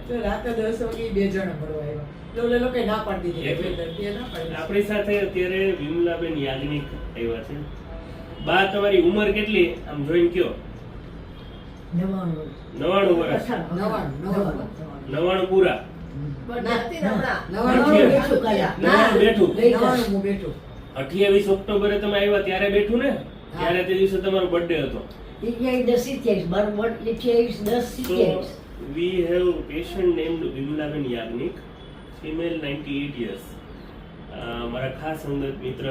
તો રાતે 10 વાગે 2 જણા મળવા આવ્યા. એટલે લોકો ના પાડી દીધી કે બે ના પાડી. આપણી સાથે અત્યારે વિમલાબેન યાજ્ઞિક આવ્યા છે. બા તમારી ઉંમર કેટલી આમ જોઈને કયો? 99 વર્ષ. 99 પૂરા. 99 બેઠું. 28 ઓક્ટોબરે તમે આવ્યા ત્યારે બેઠું ને? ત્યારે તે દિવસે તમારો બર્થડે હતો. So we have patient named Vimlaben Yagnik, female 98 years. મારા ખાસ અંગત મિત્ર,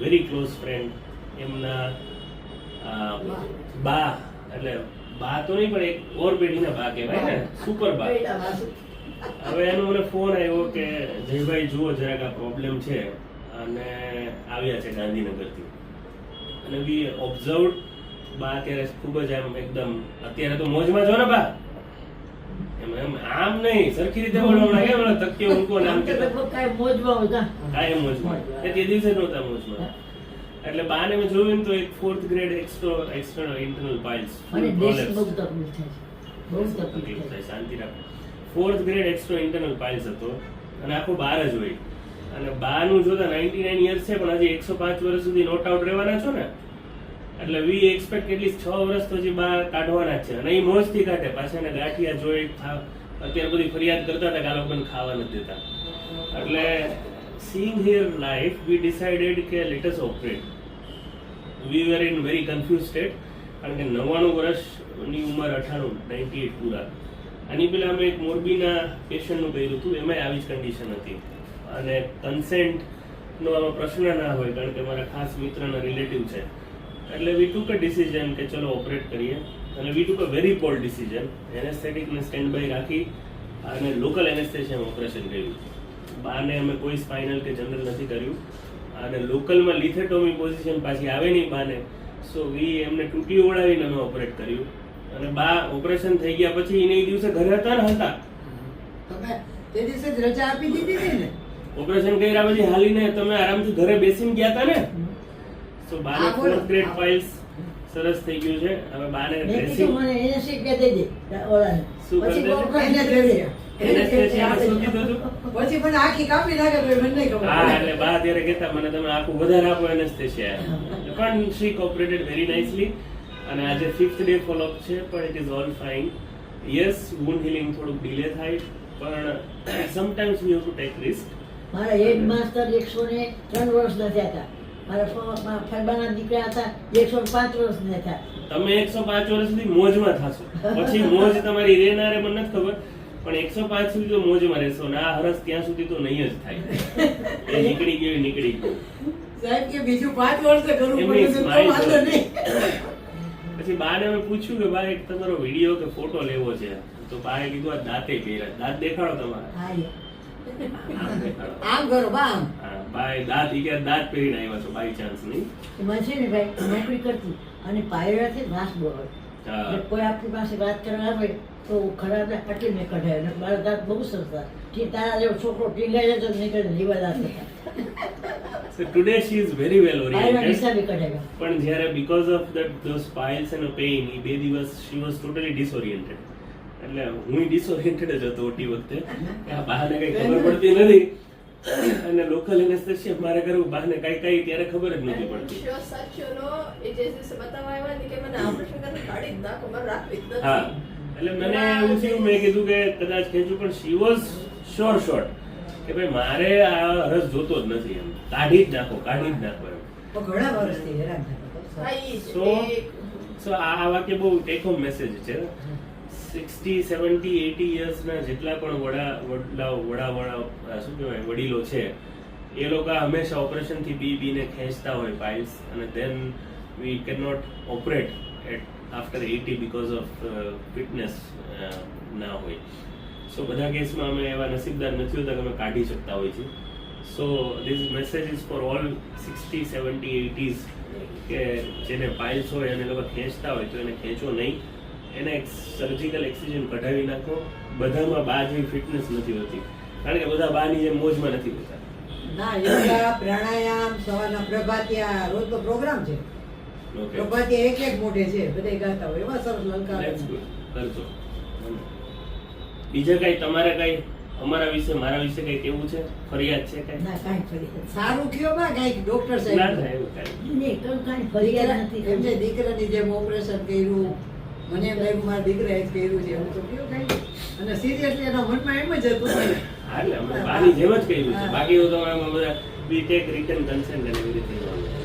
વેરી ક્લોઝ ફ્રેન્ડ, એમના બા, એટલે બા તો નહીં પણ એક ઓર પેઢીના બા કહેવાય ને, સુપર બા. હવે એનો મને ફોન આવ્યો કે જયભાઈ જુઓ જરાક આ પ્રોબ્લેમ છે, અને આવ્યા છે ગાંધીનગરથી. અને વી ઓબ્ઝર્વડ બા અત્યારે ખૂબ જ આમ એકદમ અત્યારે તો મોજમાં છો ને બા? એમ આમ નહીં, સરખી રીતે બોલવા લાગે મને તકિયો ઊંકો નામ કે કાય મોજમાં એ તે દિવસે નહોતા મોજમાં. એટલે બાને મેં જોયું ને તો એક 4th grade external internal piles શાંતિ રાખો. 4th grade extra internal piles હતો અને આખો બાર જ હોય. અને બાનું જોતા 99 યર્સ છે પણ હજી 105 વર્ષ સુધી નોટ આઉટ રહેવાના છો ને, એટલે વી એક્સપેક્ટ એટલીસ્ટ 6 વર્ષ તો હજી બા કાઢવાના જ છે. અને એ મોજથી કાઢે. પાછા એને ગાંઠિયા જોઈ અત્યારે બધી ફરિયાદ કરતા હતા કે આ લોકોને ખાવા નથી દેતા. એટલે seeing her life we decided કે let us operate. We were in very confused state કારણ કે 99 વર્ષની ઉંમર 98 પૂરા. આની પહેલા અમે એક મોરબીના પેશન્ટનું કર્યું હતું, એમાં આવી જ કન્ડિશન હતી. અને કન્સેન્ટનો આમાં પ્રશ્ન ના હોય કારણ કે મારા ખાસ મિત્રના રિલેટિવ છે. એટલે વી ટુક અ ડિસિઝન કે ચલો ઓપરેટ કરીએ. અને we took a very bold decision. એનેસ્થેટિકને સ્ટેન્ડ બાય રાખી અને લોકલ એનેસ્થેશિયામાં ઓપરેશન કર્યું. બાને અમે કોઈ સ્પાઇનલ કે જનરલ નથી કર્યું. અને લોકલમાં લિથેટોમી પોઝિશન પાછી આવે નહીં બાને, સો વી એમને ટૂંકી ઓળાવીને અમે ઓપરેટ કર્યું. અને બા ઓપરેશન થઈ ગયા પછી એને દિવસે ઘરે હતા ને હતા. તમે તે દિવસે જ રજા આપી દીધી હતી ને? ઓપરેશન કર્યા પછી હાલીને તમે આરામથી ઘરે બેસીને ગયા હતા ને? સો બાને 4th ગ્રેડ પાઇલ્સ સરસ થઈ ગયું છે. હવે બાને ડ્રેસિંગ પછી મને આખી કાપી નાખે તો મને નહીં ખબર. હા, એટલે બા ત્યારે કહેતા મને તમે આખું વધારે આપો એનેસ્થેશિયા. પણ શી કોપરેટેડ વેરી નાઇસલી. અને આજે 5th ડે ફોલોઅપ છે પણ it is all fine. Yes, wound healing થોડુંક ડિલે થાય પણ sometimes we have to take risk. મારા હેડ માસ્ટર 103 વર્ષના થયા હતા. મારા ફરબાના દીકરા હતા 105 વર્ષના થયા. તમે 105 વર્ષ સુધી મોજમાં થશો, પછી મોજ તમારી રહેનારે મને નથી ખબર, પણ 105 સુધી તો મોજમાં રહેશો ને આ હરસ ત્યાં સુધી તો નહીં જ થાય. એ નીકળી ગયું નીકળી ગયું. સાહેબ કે બીજું 5 વર્ષે કરવું પડે તો વાંધો નહીં. પછી બાને અમે પૂછ્યું કે બા એક તમારો વિડીયો કે ફોટો લેવો છે, તો બાએ કીધું આ દાંતે કર્યા. દાંત દેખાડો તમારા. આમ કરો બા. હા, બાએ દાંત દાંત પહેરીને આવ્યા છો બાય ચાન્સ નહીં? એમાં છે ને ભાઈ નોકરી કરતી અને પાયરાથી વાસ બહુ હોય. કોઈ આપણી પાસે વાત કરવા આવે તો ખરાબ અટીને કઢાય. અને મારા દાંત બહુ સરસ હતા. તારા જેવો છોકરો ટીંગાઈ જતો નીકળે લીવા દાંત. So today she is very well oriented. હિસાબે કઢાવ્યા. પણ જ્યારે because of that those piles and pain એ 2 દિવસ she was totally disoriented. એટલે હું ડિસઓરિએન્ટેડ જ હતો ઓટી વખતે. આ બહાને કઈ ખબર પડતી નથી અને લોકલ એનેસ્થેશિયા મારે કરવું બહાને કઈ ત્યારે ખબર જ નથી પડતી. હા, એટલે મને એવું થયું, મેં કીધું કે કદાચ ખેંચું, પણ શી વોઝ શ્યોર કે ભાઈ મારે આ રસ જોતો જ નથી, એમ કાઢી જ નાખો એમ. ઘણા વર્ષથી હેરાન થતો. સો આ વાક્ય બહુ ટેક હોમ મેસેજ છે. 60, 70, 80 યર્સના જેટલા પણ વડીલો છે એ લોકો હંમેશા ઓપરેશનથી બીને ખેંચતા હોય પાઇલ્સ, અને then we can not operate at after 80 because of fitness ના હોય. સો બધા કેસમાં અમે એવા નસીબદાર નથી હોતા કે અમે કાઢી શકતા હોય છે. So this message is for all 60, 70, 80s કે જેને પાઇલ્સ હોય અને લોકો ખેંચતા હોય તો એને ખેંચો નહીં, એને સર્જિકલ એક્સિઝન કઢાવી નાખો. બધામાં બા જેવી ફિટનેસ નથી હોતી કારણ કે બધા બાની જેમ મોજમાં નથી હોતા. ના, યોગા, પ્રાણાયામ, સવારના પ્રભાતિયા, રોજ તો પ્રોગ્રામ છે. પ્રભાતિયા એક મોઢે છે, બધા ગાતા હોય, એવા સરસ લલકારે. કરજો. બીજા કઈ તમારે કઈ અમારા વિશે મારા વિશે કઈ કેવું છે? ફરિયાદ છે કઈ? ના કાંઈ ફરિયાદ સારું કયો બા કાંઈક ડોક્ટર ના સાહેબ થાય એવું કાંઈ. નહીં, કાંઈ ફરિયાદ નથી. એમને દીકરાની જેમ ઓપરેશન કર્યું, મને એમ લાગ્યું મારા દીકરાએ જ કર્યું છે એવું તો કયો કાંઈ. અને સિરિયસલી એના મનમાં એમ જ હતું હા, એટલે અમે બાની જેમ જ કહ્યું છે. બાકી તો અમે બધા we take written consent and everything.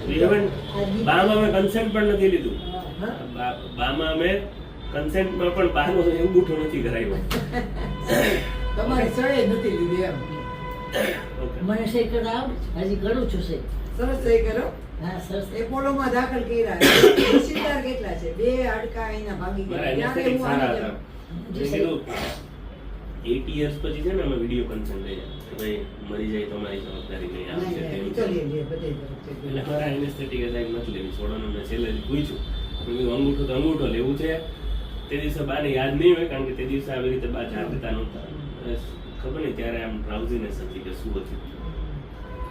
We haven't- બામાં અમે consent પણ નથી લીધું. હા. બામાં અમે consentમાં પણ બાનો અંગૂઠો નથી કરાવ્યો. તમારી સળે નથી લીધી એમ. Okay. મને સહી કરતા આવડે છે. હજી કરું છું સહી. સરસ સહી કરો. હા, સરસ. એપોલોમાં દાખલ કર્યા નસીબદાર કેટલા છે? 2 હાડકા એના ભાંગી મારા ગયા. ત્યારે anesthetic હું સારા આની હતા. જેમ- મેં કીધું 8 years પછી છે ને અમે વિડીયો કન્સર્ન લઈએ કે ભાઈ મરી જાય તો અમારી જવાબદારી નહીં. આમ છે નહીં, તેમ નહીં, છે. તો લઈએ, બધે જ છે. એટલે મારા એનેસ્થેટિક સાહેબ નથી લેવી. સોડાનું મેં છેલ્લે જ પૂછ્યું. મેં કીધું અંગૂઠો તો અંગૂઠો લેવું છે. તે દિવસે બાને યાદ નહીં હોય કારણ કે તે દિવસે આવી રીતે બા જાગતા નહોતા. બસ ખબર નહીં ત્યારે આમ ડ્રાઉઝીનેસ હતી કે શું હતું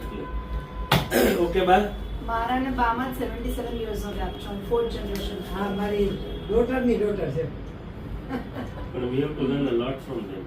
એટલે ઓકે બા. મારા ને બામાં 77 years નો gap છે. 4th generation. હા, મારી ડોટરની ડોટર છે. પણ we have to learn a lot from them.